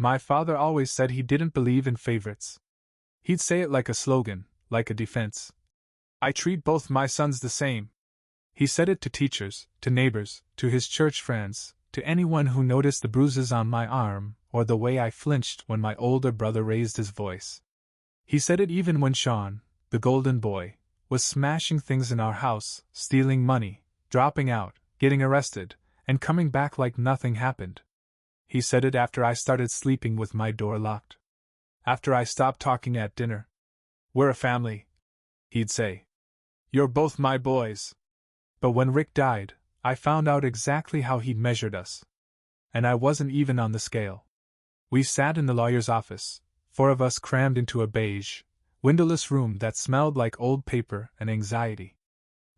My father always said he didn't believe in favorites. He'd say it like a slogan, like a defense. I treat both my sons the same. He said it to teachers, to neighbors, to his church friends, to anyone who noticed the bruises on my arm or the way I flinched when my older brother raised his voice. He said it even when Sean, the golden boy, was smashing things in our house, stealing money, dropping out, getting arrested, and coming back like nothing happened. He said it after I started sleeping with my door locked. After I stopped talking at dinner. We're a family, he'd say. You're both my boys. But when Rick died, I found out exactly how he'd measured us. And I wasn't even on the scale. We sat in the lawyer's office, 4 of us crammed into a beige, windowless room that smelled like old paper and anxiety.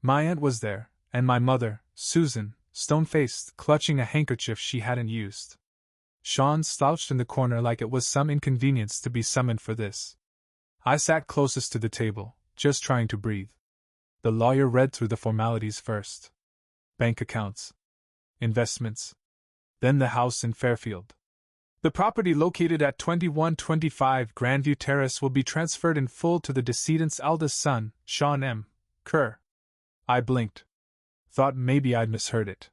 My aunt was there, and my mother, Susan, stone-faced, clutching a handkerchief she hadn't used. Sean slouched in the corner like it was some inconvenience to be summoned for this. I sat closest to the table, just trying to breathe. The lawyer read through the formalities first. Bank accounts. Investments. Then the house in Fairfield. The property located at 2125 Grandview Terrace will be transferred in full to the decedent's eldest son, Sean M. Kerr. I blinked. Thought maybe I'd misheard it.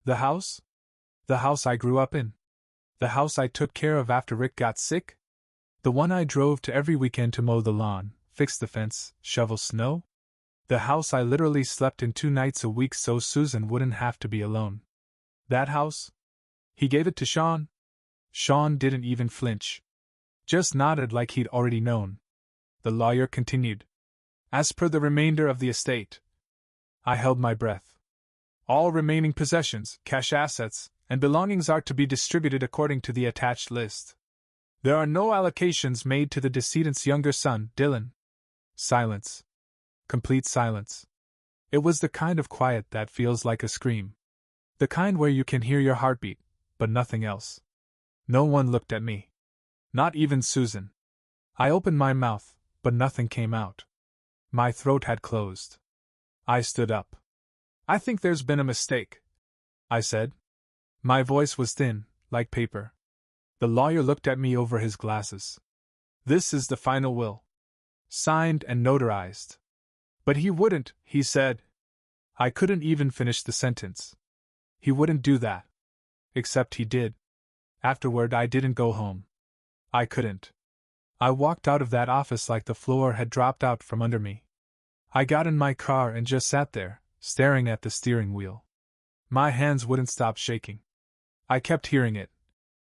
The house? The house I grew up in. The house I took care of after Rick got sick? The one I drove to every weekend to mow the lawn, fix the fence, shovel snow? The house I literally slept in 2 nights a week so Susan wouldn't have to be alone. That house? He gave it to Sean? Sean didn't even flinch. Just nodded like he'd already known. The lawyer continued. As per the remainder of the estate. I held my breath. All remaining possessions, cash assets, and belongings are to be distributed according to the attached list. There are no allocations made to the decedent's younger son, Dylan. Silence. Complete silence. It was the kind of quiet that feels like a scream. The kind where you can hear your heartbeat, but nothing else. No one looked at me. Not even Susan. I opened my mouth, but nothing came out. My throat had closed. I stood up. I think there's been a mistake, I said. My voice was thin, like paper. The lawyer looked at me over his glasses. This is the final will. Signed and notarized. But he wouldn't, he said. I couldn't even finish the sentence. He wouldn't do that. Except he did. Afterward, I didn't go home. I couldn't. I walked out of that office like the floor had dropped out from under me. I got in my car and just sat there, staring at the steering wheel. My hands wouldn't stop shaking. I kept hearing it.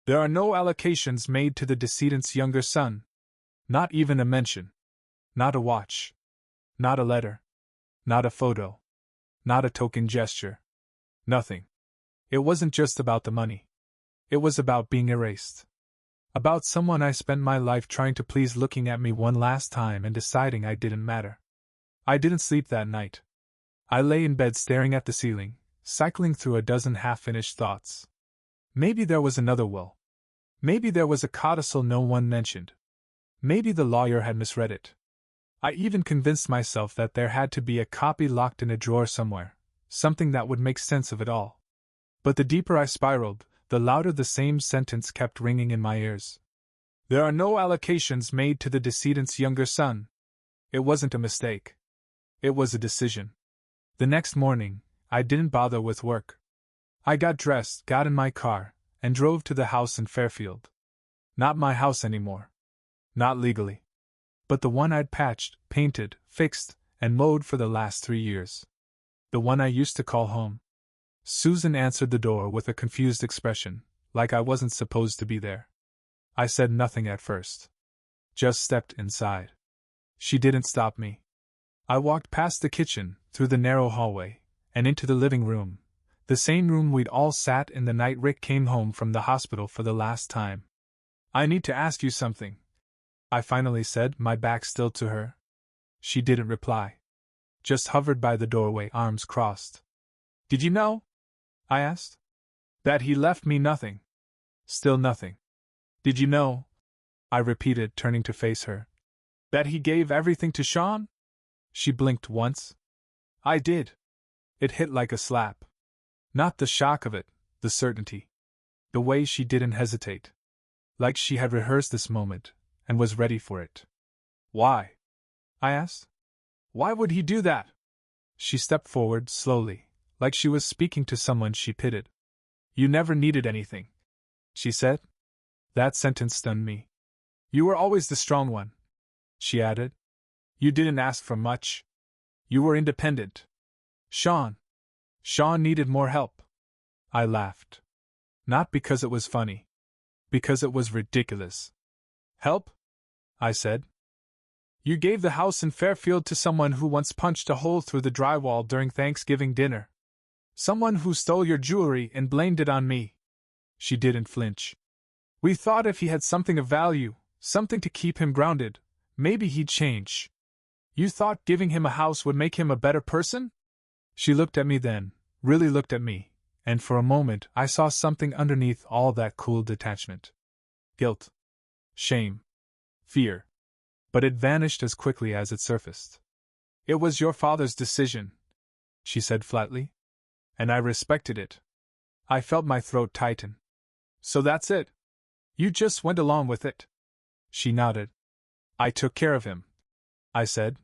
There are no allocations made to the decedent's younger son. Not even a mention. Not a watch. Not a letter. Not a photo. Not a token gesture. Nothing. It wasn't just about the money. It was about being erased. About someone I spent my life trying to please looking at me one last time and deciding I didn't matter. I didn't sleep that night. I lay in bed staring at the ceiling, cycling through a dozen half-finished thoughts. Maybe there was another will. Maybe there was a codicil no one mentioned. Maybe the lawyer had misread it. I even convinced myself that there had to be a copy locked in a drawer somewhere, something that would make sense of it all. But the deeper I spiraled, the louder the same sentence kept ringing in my ears. There are no allocations made to the decedent's younger son. It wasn't a mistake. It was a decision. The next morning, I didn't bother with work. I got dressed, got in my car, and drove to the house in Fairfield. Not my house anymore. Not legally. But the one I'd patched, painted, fixed, and mowed for the last 3 years. The one I used to call home. Susan answered the door with a confused expression, like I wasn't supposed to be there. I said nothing at first. Just stepped inside. She didn't stop me. I walked past the kitchen, through the narrow hallway, and into the living room, the same room we'd all sat in the night Rick came home from the hospital for the last time. I need to ask you something, I finally said, my back still to her. She didn't reply. Just hovered by the doorway, arms crossed. Did you know? I asked. That he left me nothing. Still nothing. Did you know? I repeated, turning to face her. That he gave everything to Sean? She blinked once. I did. It hit like a slap. Not the shock of it, the certainty. The way she didn't hesitate. like she had rehearsed this moment, and was ready for it. Why? I asked. Why would he do that? She stepped forward slowly, like she was speaking to someone she pitied. You never needed anything, she said. That sentence stunned me. You were always the strong one, she added. You didn't ask for much. You were independent. Sean needed more help. I laughed. Not because it was funny. Because it was ridiculous. Help? I said. You gave the house in Fairfield to someone who once punched a hole through the drywall during Thanksgiving dinner. Someone who stole your jewelry and blamed it on me. She didn't flinch. We thought if he had something of value, something to keep him grounded, maybe he'd change. You thought giving him a house would make him a better person? She looked at me then, really looked at me, and for a moment I saw something underneath all that cool detachment. Guilt. Shame. Fear. But it vanished as quickly as it surfaced. It was your father's decision, she said flatly. And I respected it. I felt my throat tighten. So that's it. You just went along with it. She nodded. I took care of him, I said.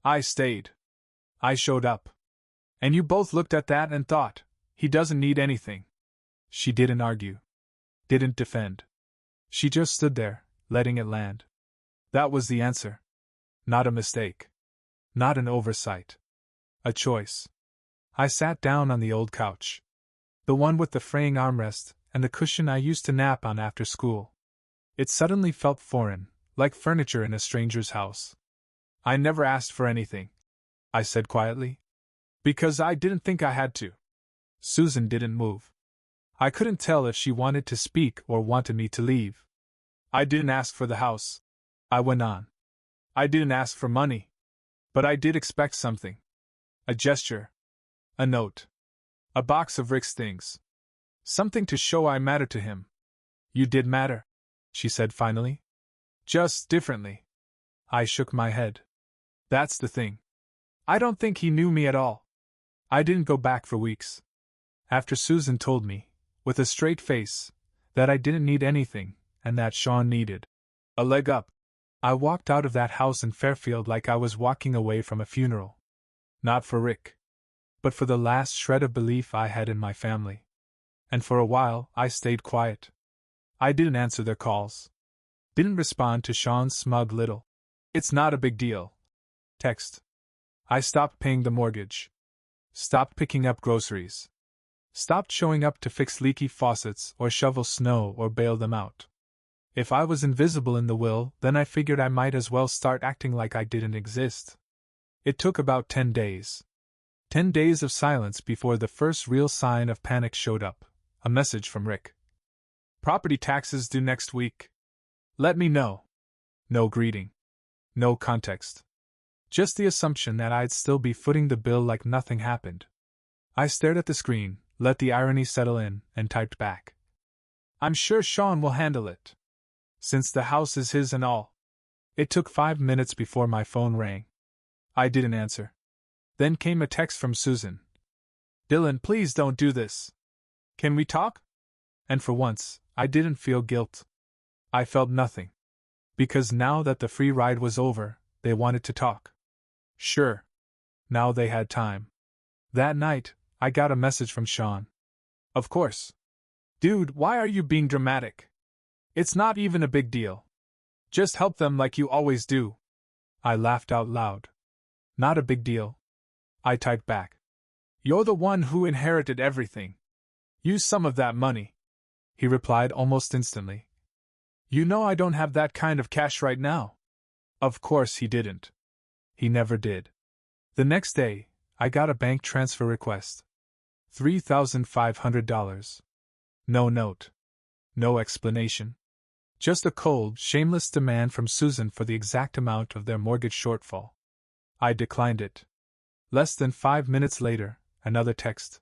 I stayed. I showed up. And you both looked at that and thought, he doesn't need anything. She didn't argue. Didn't defend. She just stood there, letting it land. That was the answer. Not a mistake. Not an oversight. A choice. I sat down on the old couch. The one with the fraying armrest and the cushion I used to nap on after school. It suddenly felt foreign, like furniture in a stranger's house. I never asked for anything, I said quietly. Because I didn't think I had to. Susan didn't move. I couldn't tell if she wanted to speak or wanted me to leave. I didn't ask for the house, I went on. I didn't ask for money. But I did expect something. A gesture. A note. A box of Rick's things. Something to show I mattered to him. You did matter, she said finally. Just differently. I shook my head. That's the thing. I don't think he knew me at all. I didn't go back for weeks. After Susan told me, with a straight face, that I didn't need anything, and that Sean needed a leg up, I walked out of that house in Fairfield like I was walking away from a funeral. Not for Rick, but for the last shred of belief I had in my family. And for a while, I stayed quiet. I didn't answer their calls. Didn't respond to Sean's smug little, "It's not a big deal" text. I stopped paying the mortgage. Stopped picking up groceries. Stopped showing up to fix leaky faucets or shovel snow or bail them out. If I was invisible in the will, then I figured I might as well start acting like I didn't exist. It took about 10 days. 10 days of silence before the first real sign of panic showed up. A message from Rick. Property taxes due next week. Let me know. No greeting. No context. Just the assumption that I'd still be footing the bill like nothing happened. I stared at the screen, let the irony settle in, and typed back. I'm sure Sean will handle it. Since the house is his and all. It took 5 minutes before my phone rang. I didn't answer. Then came a text from Susan. Dylan, please don't do this. Can we talk? And for once, I didn't feel guilt. I felt nothing. Because now that the free ride was over, they wanted to talk. Sure. Now they had time. That night, I got a message from Sean. Of course. Dude, why are you being dramatic? It's not even a big deal. Just help them like you always do. I laughed out loud. Not a big deal. I typed back. You're the one who inherited everything. Use some of that money. He replied almost instantly. You know I don't have that kind of cash right now. Of course he didn't. He never did. The next day, I got a bank transfer request. $3,500. No note. No explanation. Just a cold, shameless demand from Susan for the exact amount of their mortgage shortfall. I declined it. Less than 5 minutes later, another text.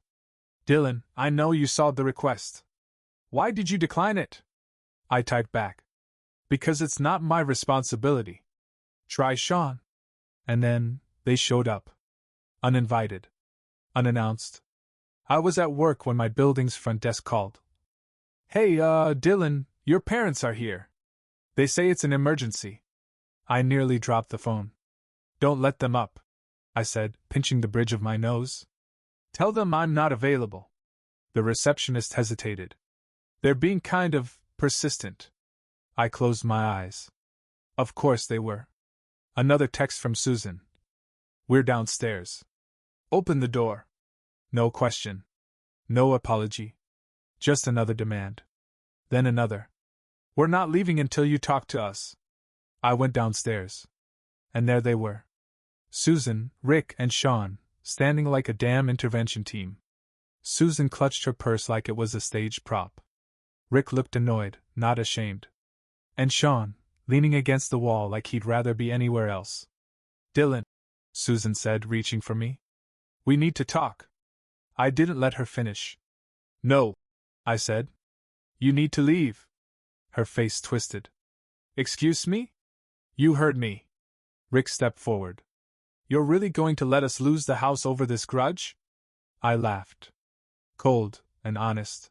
Dylan, I know you saw the request. Why did you decline it? I typed back. Because it's not my responsibility. Try Sean. And then, they showed up. Uninvited. Unannounced. I was at work when my building's front desk called. Hey, Dylan, Your parents are here. They say it's an emergency. I nearly dropped the phone. Don't let them up, I said, pinching the bridge of my nose. Tell them I'm not available. The receptionist hesitated. They're being kind of persistent. I closed my eyes. Of course they were. Another text from Susan. We're downstairs. Open the door. No question. No apology. Just another demand. Then another. We're not leaving until you talk to us. I went downstairs. And there they were. Susan, Rick, and Sean, standing like a damn intervention team. Susan clutched her purse like it was a stage prop. Rick looked annoyed, not ashamed. And Sean, leaning against the wall like he'd rather be anywhere else. Dylan, Susan said, reaching for me. We need to talk. I didn't let her finish. No, I said. You need to leave. Her face twisted. Excuse me? You heard me. Rick stepped forward. You're really going to let us lose the house over this grudge? I laughed. Cold and honest.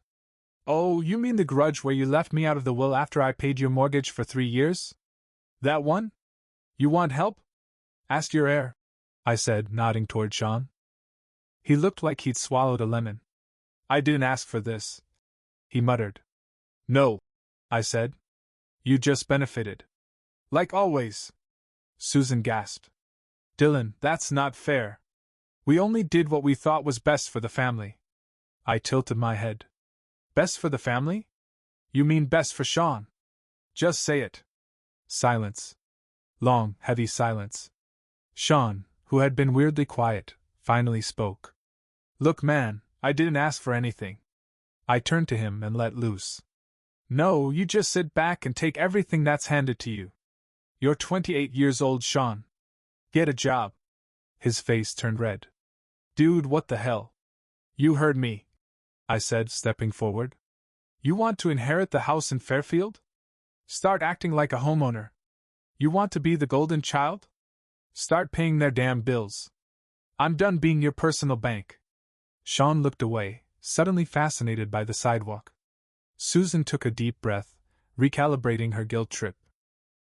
Oh, you mean the grudge where you left me out of the will after I paid your mortgage for 3 years? That one? You want help? Ask your heir, I said, nodding toward Sean. He looked like he'd swallowed a lemon. I didn't ask for this, he muttered. No, I said. You just benefited. Like always. Susan gasped. Dylan, that's not fair. We only did what we thought was best for the family. I tilted my head. Best for the family? You mean best for Sean? Just say it. Silence. Long, heavy silence. Sean, who had been weirdly quiet, finally spoke. Look, man, I didn't ask for anything. I turned to him and let loose. No, you just sit back and take everything that's handed to you. You're 28 years old, Sean. Get a job. His face turned red. Dude, what the hell? You heard me, I said, stepping forward. You want to inherit the house in Fairfield? Start acting like a homeowner. You want to be the golden child? Start paying their damn bills. I'm done being your personal bank. Sean looked away, suddenly fascinated by the sidewalk. Susan took a deep breath, recalibrating her guilt trip.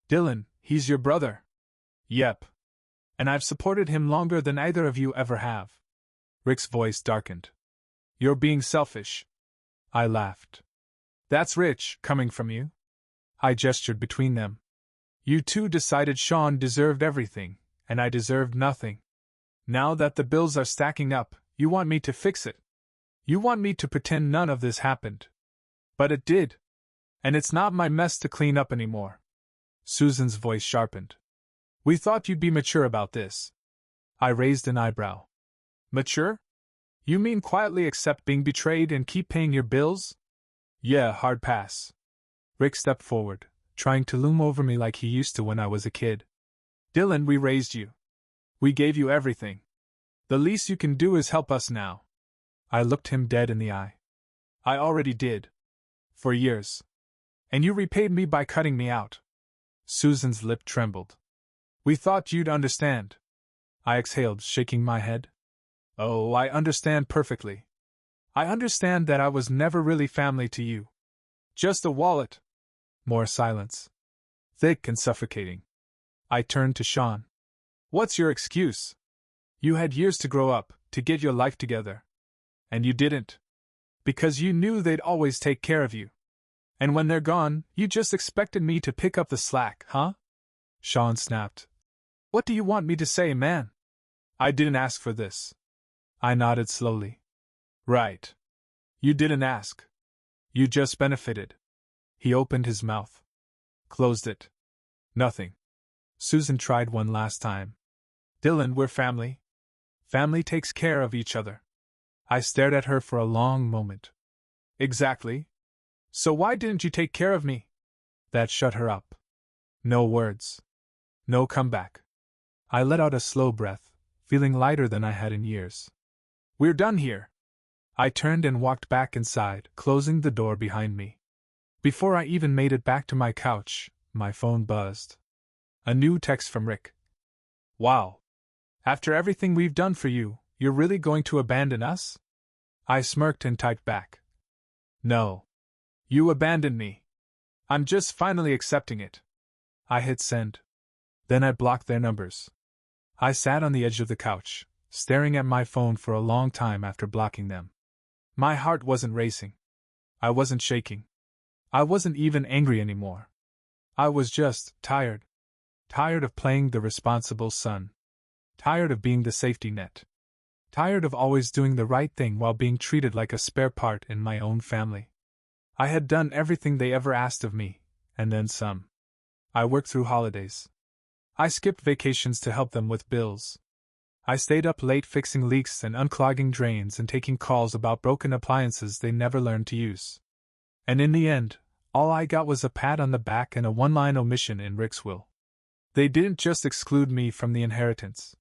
Dylan, he's your brother. Yep. And I've supported him longer than either of you ever have. Rick's voice darkened. You're being selfish. I laughed. That's rich, coming from you. I gestured between them. You two decided Sean deserved everything, and I deserved nothing. Now that the bills are stacking up, you want me to fix it. You want me to pretend none of this happened. But it did. And it's not my mess to clean up anymore. Susan's voice sharpened. We thought you'd be mature about this. I raised an eyebrow. Mature? You mean quietly accept being betrayed and keep paying your bills? Yeah, hard pass. Rick stepped forward, trying to loom over me like he used to when I was a kid. Dylan, we raised you. We gave you everything. The least you can do is help us now. I looked him dead in the eye. I already did. For years. And you repaid me by cutting me out. Susan's lip trembled. We thought you'd understand. I exhaled, shaking my head. Oh, I understand perfectly. I understand that I was never really family to you. Just a wallet. More silence. Thick and suffocating. I turned to Sean. What's your excuse? You had years to grow up, to get your life together. And you didn't. Because you knew they'd always take care of you. And when they're gone, you just expected me to pick up the slack, huh? Sean snapped. What do you want me to say, man? I didn't ask for this. I nodded slowly. Right. You didn't ask. You just benefited. He opened his mouth. Closed it. Nothing. Susan tried one last time. Dylan, we're family. Family takes care of each other. I stared at her for a long moment. Exactly. So why didn't you take care of me? That shut her up. No words. No comeback. I let out a slow breath, feeling lighter than I had in years. We're done here. I turned and walked back inside, closing the door behind me. Before I even made it back to my couch, my phone buzzed. A new text from Rick. Wow. After everything we've done for you, you're really going to abandon us? I smirked and typed back. No. You abandoned me. I'm just finally accepting it. I hit send. Then I blocked their numbers. I sat on the edge of the couch, staring at my phone for a long time after blocking them. My heart wasn't racing. I wasn't shaking. I wasn't even angry anymore. I was just tired. Tired of playing the responsible son. Tired of being the safety net. Tired of always doing the right thing while being treated like a spare part in my own family. I had done everything they ever asked of me, and then some. I worked through holidays. I skipped vacations to help them with bills. I stayed up late fixing leaks and unclogging drains and taking calls about broken appliances they never learned to use. And in the end, all I got was a pat on the back and a one-line omission in Rick's will. They didn't just exclude me from the inheritance.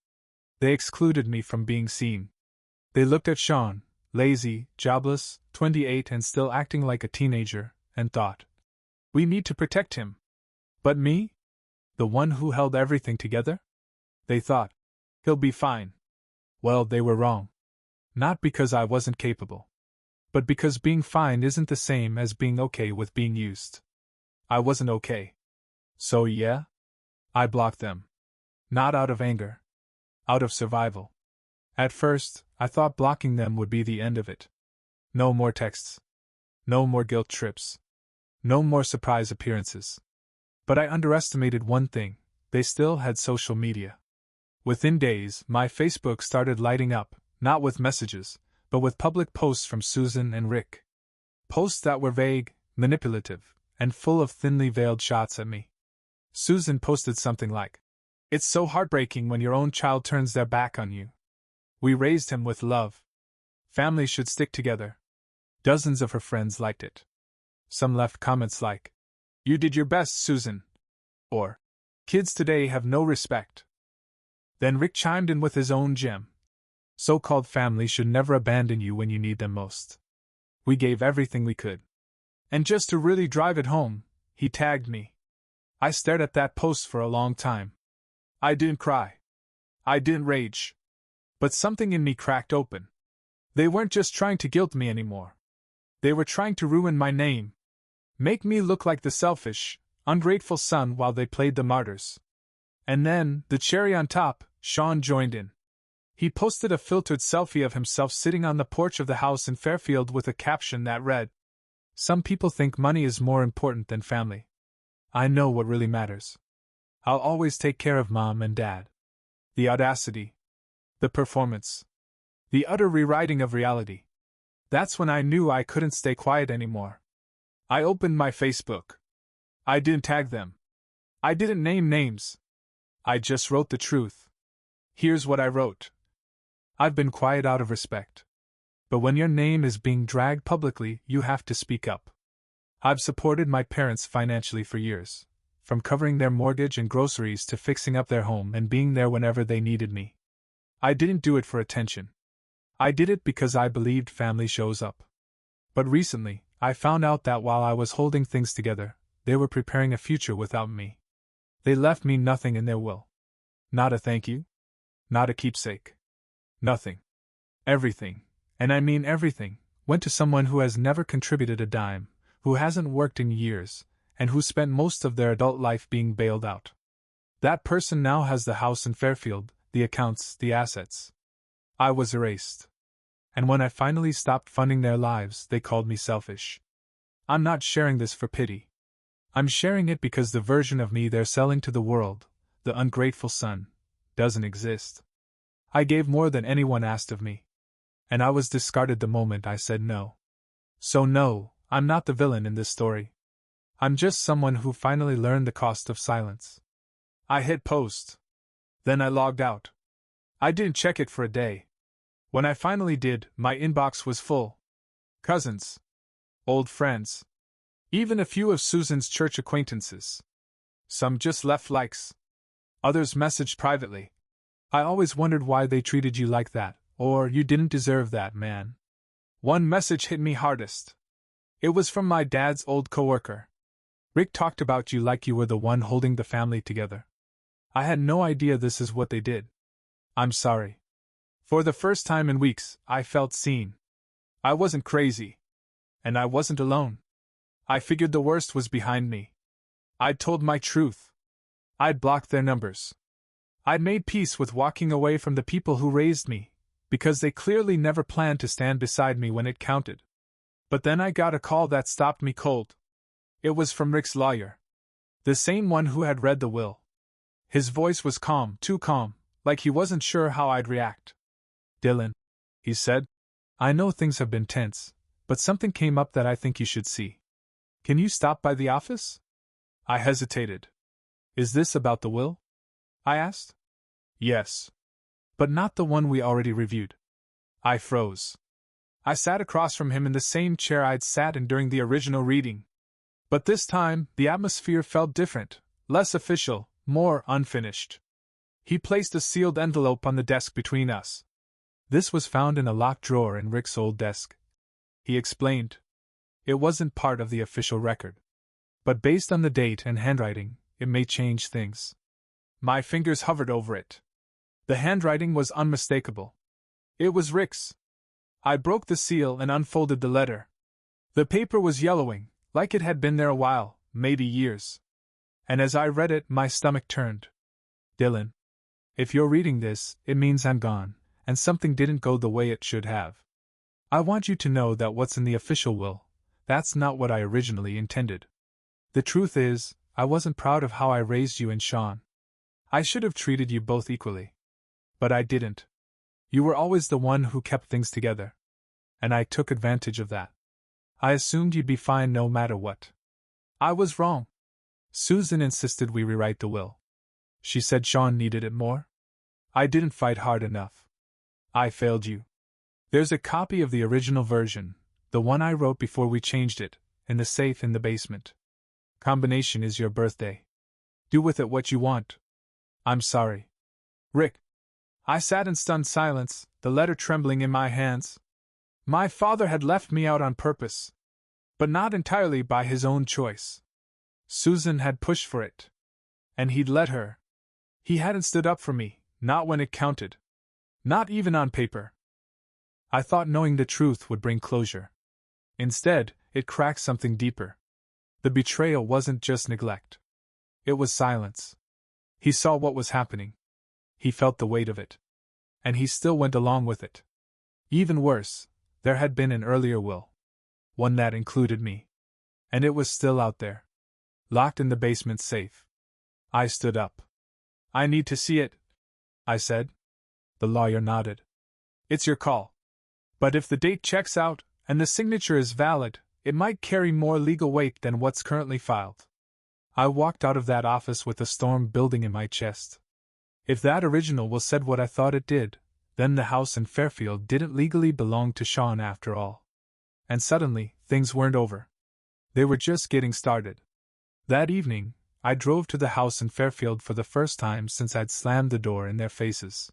They excluded me from being seen. They looked at Sean, lazy, jobless, 28 and still acting like a teenager, and thought, "We need to protect him." But me? The one who held everything together? They thought, "He'll be fine." Well, they were wrong. Not because I wasn't capable. But because being fine isn't the same as being okay with being used. I wasn't okay. So yeah? I blocked them. Not out of anger. Out of survival. At first, I thought blocking them would be the end of it. No more texts. No more guilt trips. No more surprise appearances. But I underestimated one thing: they still had social media. Within days, my Facebook started lighting up, not with messages, but with public posts from Susan and Rick. Posts that were vague, manipulative, and full of thinly veiled shots at me. Susan posted something like, "It's so heartbreaking when your own child turns their back on you. We raised him with love. Families should stick together." Dozens of her friends liked it. Some left comments like, "You did your best, Susan," or, "Kids today have no respect." Then Rick chimed in with his own gem. "So-called family should never abandon you when you need them most. We gave everything we could." And just to really drive it home, he tagged me. I stared at that post for a long time. I didn't cry. I didn't rage. But something in me cracked open. They weren't just trying to guilt me anymore. They were trying to ruin my name. Make me look like the selfish, ungrateful son while they played the martyrs. And then, the cherry on top, Sean joined in. He posted a filtered selfie of himself sitting on the porch of the house in Fairfield with a caption that read, "Some people think money is more important than family. I know what really matters. I'll always take care of Mom and Dad." The audacity. The performance. The utter rewriting of reality. That's when I knew I couldn't stay quiet anymore. I opened my Facebook. I didn't tag them. I didn't name names. I just wrote the truth. Here's what I wrote. "I've been quiet out of respect. But when your name is being dragged publicly, you have to speak up. I've supported my parents financially for years, from covering their mortgage and groceries to fixing up their home and being there whenever they needed me. I didn't do it for attention. I did it because I believed family shows up. But recently, I found out that while I was holding things together, they were preparing a future without me. They left me nothing in their will. Not a thank you. Not a keepsake. Nothing. Everything, and I mean everything, went to someone who has never contributed a dime, who hasn't worked in years, and who spent most of their adult life being bailed out. That person now has the house in Fairfield, the accounts, the assets. I was erased. And when I finally stopped funding their lives, they called me selfish. I'm not sharing this for pity. I'm sharing it because the version of me they're selling to the world, the ungrateful son, doesn't exist. I gave more than anyone asked of me. And I was discarded the moment I said no. So no, I'm not the villain in this story. I'm just someone who finally learned the cost of silence. I hit post. Then I logged out. I didn't check it for a day. When I finally did, my inbox was full. Cousins. Old friends. Even a few of Susan's church acquaintances. Some just left likes. Others messaged privately. "I always wondered why they treated you like that," or "You didn't deserve that, man." One message hit me hardest. It was from my dad's old coworker. "Rick talked about you like you were the one holding the family together. I had no idea this is what they did. I'm sorry." For the first time in weeks, I felt seen. I wasn't crazy. And I wasn't alone. I figured the worst was behind me. I'd told my truth. I'd blocked their numbers. I'd made peace with walking away from the people who raised me, because they clearly never planned to stand beside me when it counted. But then I got a call that stopped me cold. It was from Rick's lawyer. The same one who had read the will. His voice was calm, too calm, like he wasn't sure how I'd react. "Dylan," he said, "I know things have been tense, but something came up that I think you should see. Can you stop by the office?" I hesitated. "Is this about the will?" I asked. "Yes. But not the one we already reviewed." I froze. I sat across from him in the same chair I'd sat in during the original reading. But this time, the atmosphere felt different, less official, more unfinished. He placed a sealed envelope on the desk between us. "This was found in a locked drawer in Rick's old desk," he explained. "It wasn't part of the official record. But based on the date and handwriting, it may change things." My fingers hovered over it. The handwriting was unmistakable. It was Rick's. I broke the seal and unfolded the letter. The paper was yellowing, like it had been there a while, maybe years. And as I read it, my stomach turned. "Dylan, if you're reading this, it means I'm gone, and something didn't go the way it should have. I want you to know that what's in the official will, that's not what I originally intended. The truth is, I wasn't proud of how I raised you and Sean. I should have treated you both equally. But I didn't. You were always the one who kept things together. And I took advantage of that. I assumed you'd be fine no matter what. I was wrong. Susan insisted we rewrite the will. She said Sean needed it more. I didn't fight hard enough. I failed you. There's a copy of the original version, the one I wrote before we changed it, in the safe in the basement. Combination is your birthday. Do with it what you want. I'm sorry. Rick." I sat in stunned silence, the letter trembling in my hands. My father had left me out on purpose. But not entirely by his own choice. Susan had pushed for it. And he'd let her. He hadn't stood up for me, not when it counted. Not even on paper. I thought knowing the truth would bring closure. Instead, it cracked something deeper. The betrayal wasn't just neglect. It was silence. He saw what was happening. He felt the weight of it. And he still went along with it. Even worse, there had been an earlier will. One that included me. And it was still out there. Locked in the basement safe. I stood up. "I need to see it," I said. The lawyer nodded. "It's your call. But if the date checks out, and the signature is valid, it might carry more legal weight than what's currently filed." I walked out of that office with a storm building in my chest. If that original will said what I thought it did, then the house in Fairfield didn't legally belong to Sean after all. And suddenly, things weren't over. They were just getting started. That evening, I drove to the house in Fairfield for the first time since I'd slammed the door in their faces.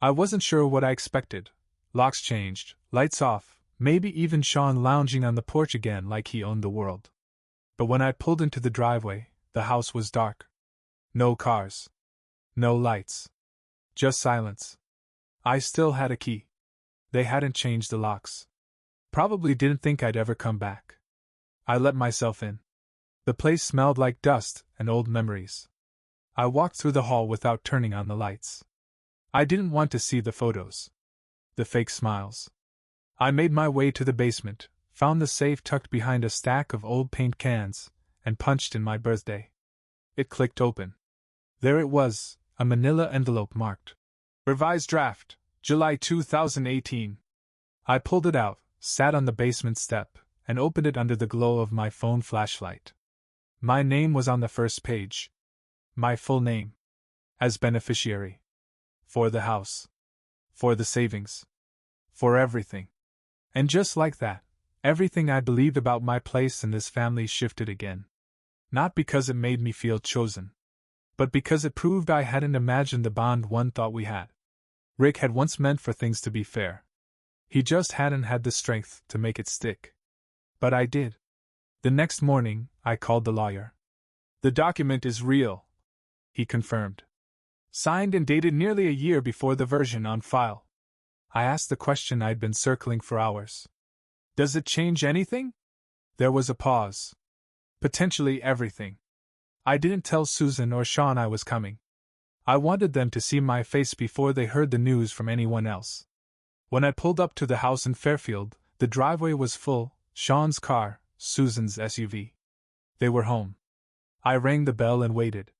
I wasn't sure what I expected. Locks changed, lights off, maybe even Sean lounging on the porch again like he owned the world. But when I pulled into the driveway, the house was dark. No cars. No lights. Just silence. I still had a key. They hadn't changed the locks. Probably didn't think I'd ever come back. I let myself in. The place smelled like dust and old memories. I walked through the hall without turning on the lights. I didn't want to see the photos. The fake smiles. I made my way to the basement, found the safe tucked behind a stack of old paint cans, and punched in my birthday. It clicked open. There it was, a manila envelope marked "Revised Draft, July 2018. I pulled it out, sat on the basement step, and opened it under the glow of my phone flashlight. My name was on the first page. My full name. As beneficiary. For the house. For the savings. For everything. And just like that, everything I believed about my place in this family shifted again. Not because it made me feel chosen, but because it proved I hadn't imagined the bond one thought we had. Rick had once meant for things to be fair. He just hadn't had the strength to make it stick. But I did. The next morning, I called the lawyer. "The document is real," he confirmed. "Signed and dated nearly a year before the version on file." I asked the question I'd been circling for hours. "Does it change anything?" There was a pause. Potentially everything. I didn't tell Susan or Sean I was coming. I wanted them to see my face before they heard the news from anyone else. When I pulled up to the house in Fairfield, the driveway was full, Sean's car, Susan's SUV. They were home. I rang the bell and waited.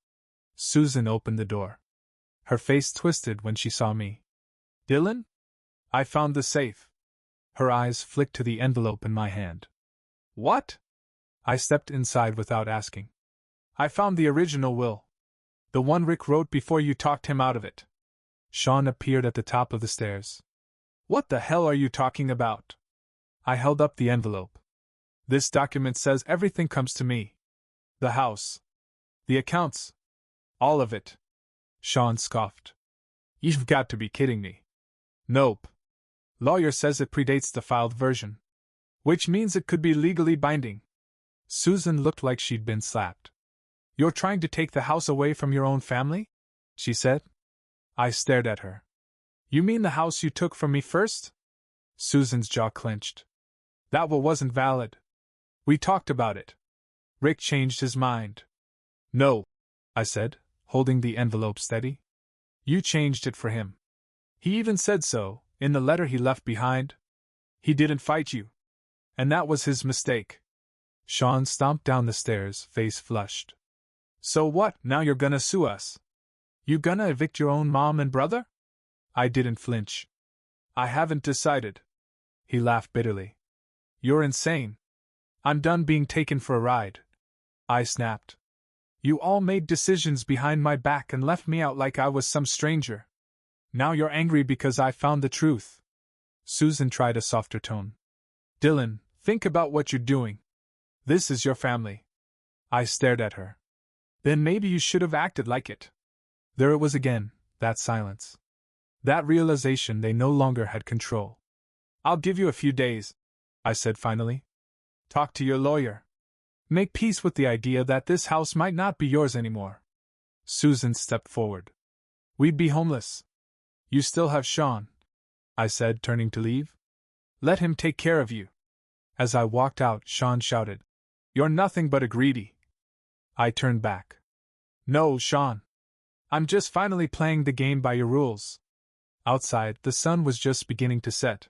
Susan opened the door. Her face twisted when she saw me. Dylan? I found the safe. Her eyes flicked to the envelope in my hand. What? I stepped inside without asking. I found the original will. The one Rick wrote before you talked him out of it. Sean appeared at the top of the stairs. What the hell are you talking about? I held up the envelope. This document says everything comes to me. The house. The accounts. All of it. Sean scoffed. You've got to be kidding me. Nope. Lawyer says it predates the filed version. Which means it could be legally binding. Susan looked like she'd been slapped. You're trying to take the house away from your own family? She said. I stared at her. You mean the house you took from me first? Susan's jaw clenched. That will wasn't valid. We talked about it. Rick changed his mind. No, I said, holding the envelope steady. You changed it for him. He even said so, in the letter he left behind. He didn't fight you. And that was his mistake. Sean stomped down the stairs, face flushed. So what, now you're gonna sue us? You gonna evict your own mom and brother? I didn't flinch. I haven't decided. He laughed bitterly. You're insane. I'm done being taken for a ride. I snapped. You all made decisions behind my back and left me out like I was some stranger. Now you're angry because I found the truth. Susan tried a softer tone. Dylan, think about what you're doing. This is your family. I stared at her. Then maybe you should have acted like it. There it was again, that silence. That realization they no longer had control. I'll give you a few days, I said finally. Talk to your lawyer. Make peace with the idea that this house might not be yours anymore. Susan stepped forward. We'd be homeless. You still have Sean, I said, turning to leave. Let him take care of you. As I walked out, Sean shouted, You're nothing but a greedy. I turned back. No, Sean. I'm just finally playing the game by your rules. Outside, the sun was just beginning to set.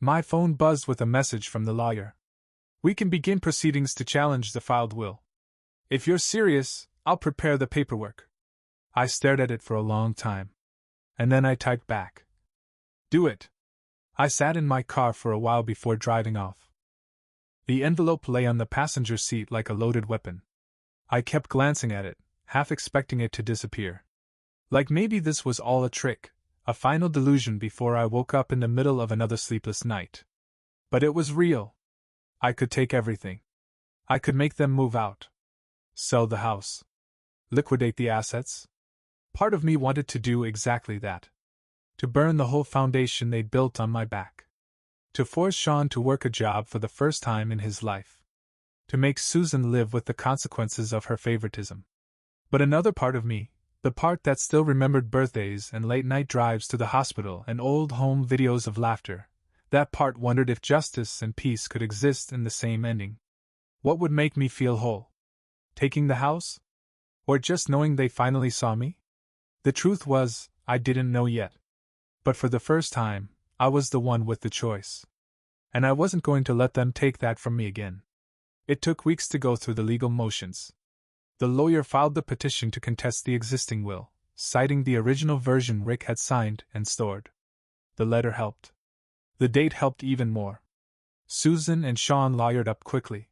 My phone buzzed with a message from the lawyer. We can begin proceedings to challenge the filed will. If you're serious, I'll prepare the paperwork. I stared at it for a long time. And then I typed back. Do it. I sat in my car for a while before driving off. The envelope lay on the passenger seat like a loaded weapon. I kept glancing at it, half expecting it to disappear. Like maybe this was all a trick, a final delusion before I woke up in the middle of another sleepless night. But it was real. I could take everything. I could make them move out. Sell the house. Liquidate the assets. Part of me wanted to do exactly that. To burn the whole foundation they'd built on my back. To force Sean to work a job for the first time in his life. To make Susan live with the consequences of her favoritism. But another part of me, the part that still remembered birthdays and late-night drives to the hospital and old home videos of laughter, that part wondered if justice and peace could exist in the same ending. What would make me feel whole? Taking the house? Or just knowing they finally saw me? The truth was, I didn't know yet. But for the first time, I was the one with the choice. And I wasn't going to let them take that from me again. It took weeks to go through the legal motions. The lawyer filed the petition to contest the existing will, citing the original version Rick had signed and stored. The letter helped. The date helped even more. Susan and Sean lawyered up quickly.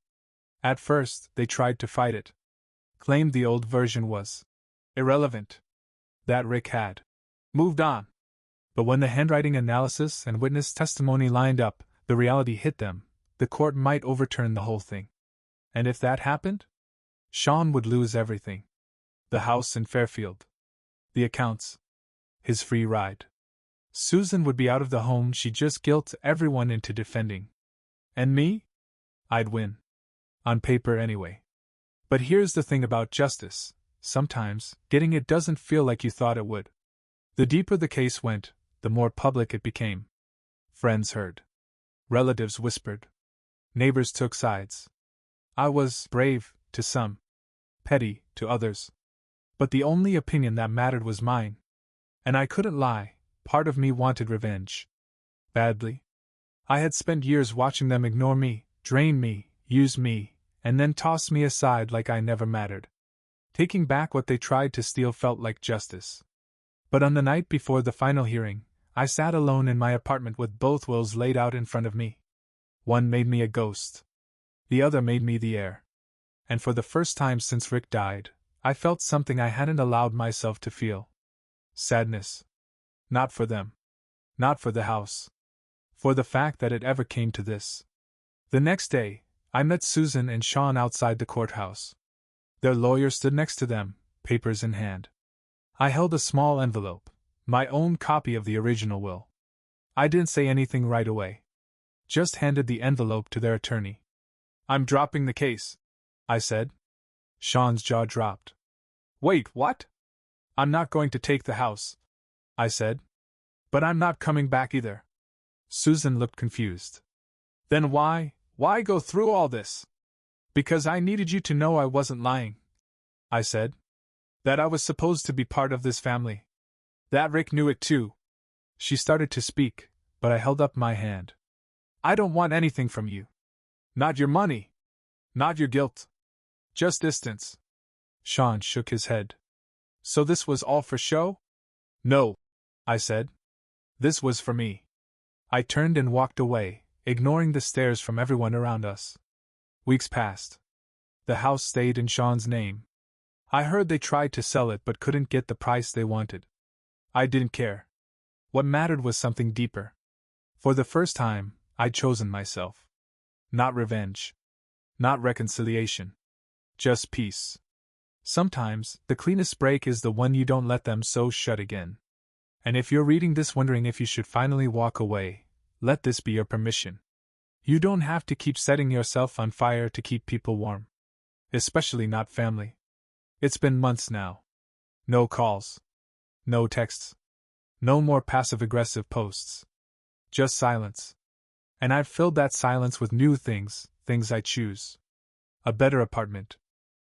At first, they tried to fight it. Claimed the old version was irrelevant. That Rick had moved on. But when the handwriting analysis and witness testimony lined up, the reality hit them. The court might overturn the whole thing. And if that happened? Sean would lose everything. The house in Fairfield. The accounts. His free ride. Susan would be out of the home she just guilt everyone into defending. And me? I'd win. On paper anyway. But here's the thing about justice. Sometimes, getting it doesn't feel like you thought it would. The deeper the case went, the more public it became. Friends heard. Relatives whispered. Neighbors took sides. I was brave to some, petty to others. But the only opinion that mattered was mine. And I couldn't lie, part of me wanted revenge. Badly. I had spent years watching them ignore me, drain me, use me, and then toss me aside like I never mattered. Taking back what they tried to steal felt like justice. But on the night before the final hearing, I sat alone in my apartment with both wills laid out in front of me. One made me a ghost. The other made me the heir. And for the first time since Rick died, I felt something I hadn't allowed myself to feel. Sadness. Not for them. Not for the house. For the fact that it ever came to this. The next day, I met Susan and Sean outside the courthouse. Their lawyer stood next to them, papers in hand. I held a small envelope, my own copy of the original will. I didn't say anything right away. Just handed the envelope to their attorney. "I'm dropping the case," I said. Sean's jaw dropped. "Wait, what?" "I'm not going to take the house," I said. "But I'm not coming back either." Susan looked confused. "Then why go through all this?" "Because I needed you to know I wasn't lying," I said. "That I was supposed to be part of this family. That Rick knew it too." She started to speak, but I held up my hand. "I don't want anything from you. Not your money. Not your guilt. Just distance." Sean shook his head. "So this was all for show?" "No," I said. "This was for me." I turned and walked away, ignoring the stares from everyone around us. Weeks passed. The house stayed in Sean's name. I heard they tried to sell it but couldn't get the price they wanted. I didn't care. What mattered was something deeper. For the first time, I'd chosen myself. Not revenge. Not reconciliation. Just peace. Sometimes, the cleanest break is the one you don't let them sew shut again. And if you're reading this wondering if you should finally walk away, let this be your permission. You don't have to keep setting yourself on fire to keep people warm. Especially not family. It's been months now. No calls. No texts. No more passive-aggressive posts. Just silence. And I've filled that silence with new things I choose. A better apartment.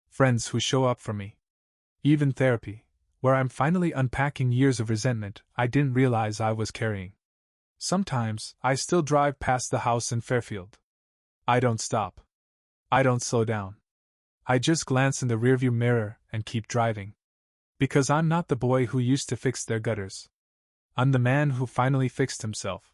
Friends who show up for me. Even therapy, where I'm finally unpacking years of resentment I didn't realize I was carrying. Sometimes, I still drive past the house in Fairfield. I don't stop. I don't slow down. I just glance in the rearview mirror and keep driving. Because I'm not the boy who used to fix their gutters. I'm the man who finally fixed himself.